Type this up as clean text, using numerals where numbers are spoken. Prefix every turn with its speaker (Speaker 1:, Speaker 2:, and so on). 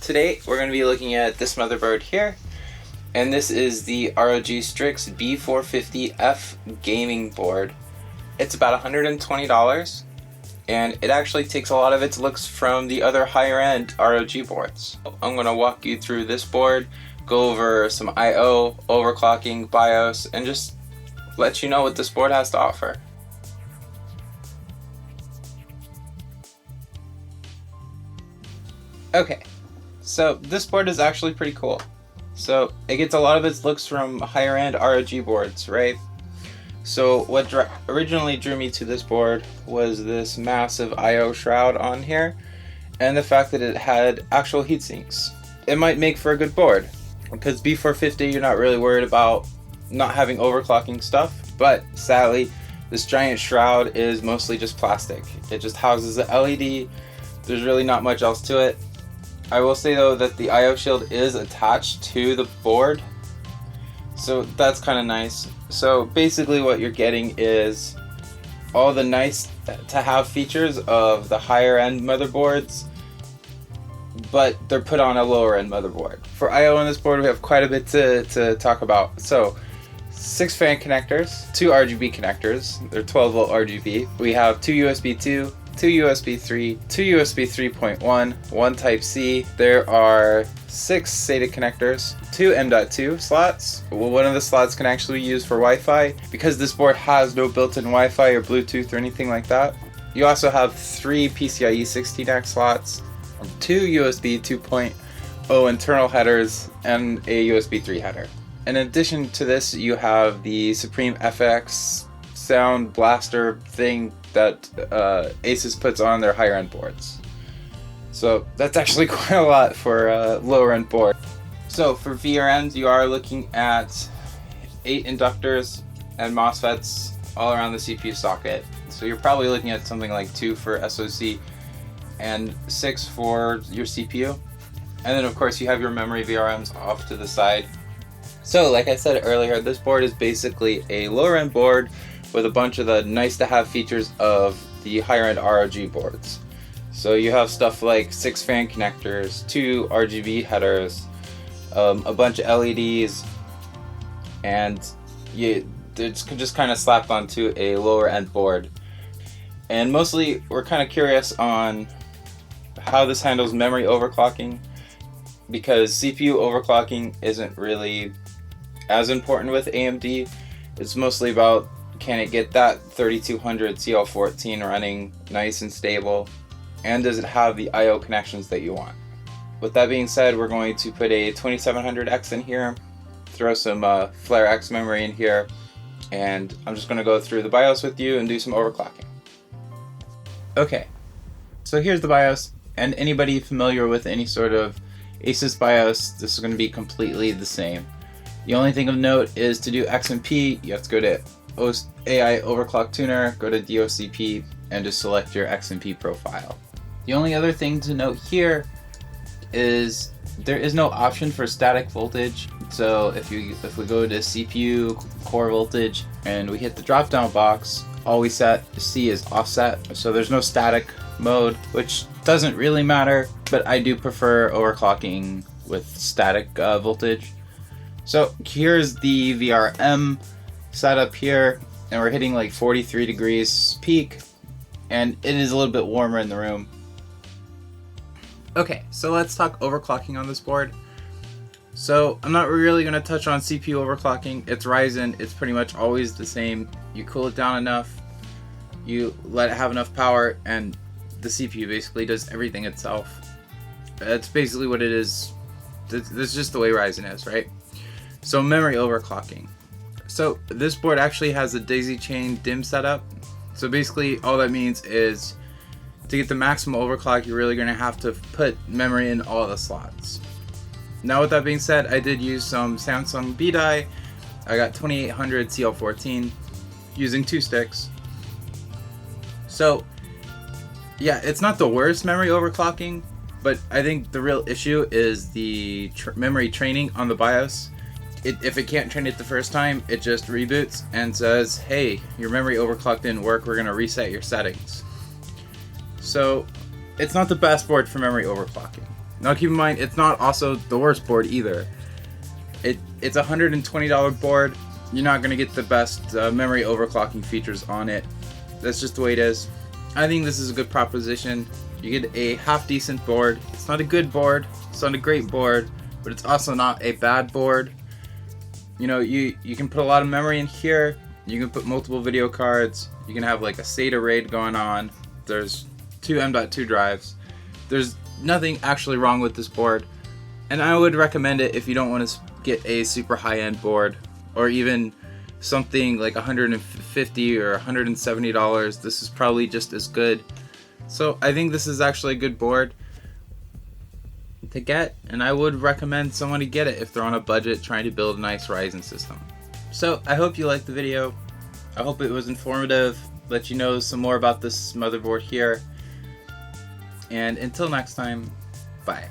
Speaker 1: Today we're going to be looking at this motherboard here, and this is the ROG Strix B450F gaming board. It's about $120, and it actually takes a lot of its looks from the other higher end ROG boards. I'm going to walk you through this board, go over some I/O, overclocking, BIOS, and just let you know what this board has to offer. Okay, so this board is actually pretty cool. So it gets a lot of its looks from higher end ROG boards, right? So what originally drew me to this board was this massive I/O shroud on here, and the fact that it had actual heat sinks. It might make for a good board, because B450 you're not really worried about not having overclocking stuff, but sadly this giant shroud is mostly just plastic. It just houses the LED. There's really not much else to it. I will say though that the I/O shield is attached to the board, so that's kind of nice. So basically what you're getting is all the nice to have features of the higher end motherboards, but they're put on a lower end motherboard. For I/O on this board we have quite a bit to talk about. So 6 fan connectors, 2 RGB connectors, they're 12 volt RGB. We have 2 USB 2, 2 USB 3, 2 USB 3.1, 1 Type C. There are 6 SATA connectors, 2 M.2 slots. Well, one of the slots can actually be used for Wi-Fi. Because this board has no built-in Wi-Fi or Bluetooth or anything like that. You also have 3 PCIe 16X slots, 2 USB 2.0 internal headers, and a USB 3 header. In addition to this, you have the Supreme FX sound blaster thing that ASUS puts on their higher end boards. So that's actually quite a lot for a lower end board. So for VRMs, you are looking at 8 inductors and MOSFETs all around the CPU socket. So you're probably looking at something like 2 for SoC and 6 for your CPU. And then of course you have your memory VRMs off to the side. So like I said earlier, this board is basically a lower end board with a bunch of the nice to have features of the higher end ROG boards. So you have stuff like 6 fan connectors, 2 RGB headers, a bunch of LEDs, and it's just kind of slapped onto a lower end board. And mostly we're kind of curious on how this handles memory overclocking, because CPU overclocking isn't really as important with AMD. It's mostly about, can it get that 3200 CL14 running nice and stable, and does it have the I/O connections that you want? With that being said, we're going to put a 2700X in here, throw some Flare X memory in here, and I'm just going to go through the BIOS with you and do some overclocking. Okay, so here's the BIOS, and anybody familiar with any sort of ASUS BIOS, this is going to be completely the same. The only thing of note is to do XMP, you have to go to AI Overclock Tuner, go to DOCP, and just select your XMP profile. The only other thing to note here is there is no option for static voltage. So if we go to CPU core voltage and we hit the drop down box, all we see is offset. So there's no static mode, which doesn't really matter, but I do prefer overclocking with static voltage. So here's the VRM setup here, and we're hitting like 43 degrees peak, and it is a little bit warmer in the room. Okay, so let's talk overclocking on this board. So I'm not really going to touch on CPU overclocking. It's Ryzen, it's pretty much always the same. You cool it down enough, you let it have enough power, and the CPU basically does everything itself. That's basically what it is. This is just the way Ryzen is, right? So memory overclocking. So this board actually has a daisy chain DIMM setup. So basically all that means is to get the maximum overclock, you're really going to have to put memory in all the slots. Now with that being said, I did use some Samsung B-Die. I got 2800 CL14 using 2 sticks. So yeah, it's not the worst memory overclocking, but I think the real issue is the memory training on the BIOS. If it can't train it the first time, it just reboots and says, hey, your memory overclock didn't work, we're going to reset your settings. So it's not the best board for memory overclocking. Now keep in mind, it's not also the worst board either. It's a $120 board. You're not going to get the best memory overclocking features on it. That's just the way it is. I think this is a good proposition. You get a half decent board. It's not a good board, it's not a great board, but it's also not a bad board. You know, you can put a lot of memory in here. You can put multiple video cards. You can have like a SATA RAID going on. There's 2 M.2 drives. There's nothing actually wrong with this board, and I would recommend it if you don't want to get a super high-end board, or even something like $150 or $170. This is probably just as good. So I think this is actually a good board to get, and I would recommend someone to get it if they're on a budget trying to build a nice Ryzen system. So I hope you liked the video. I hope it was informative, let you know some more about this motherboard here. And until next time, bye.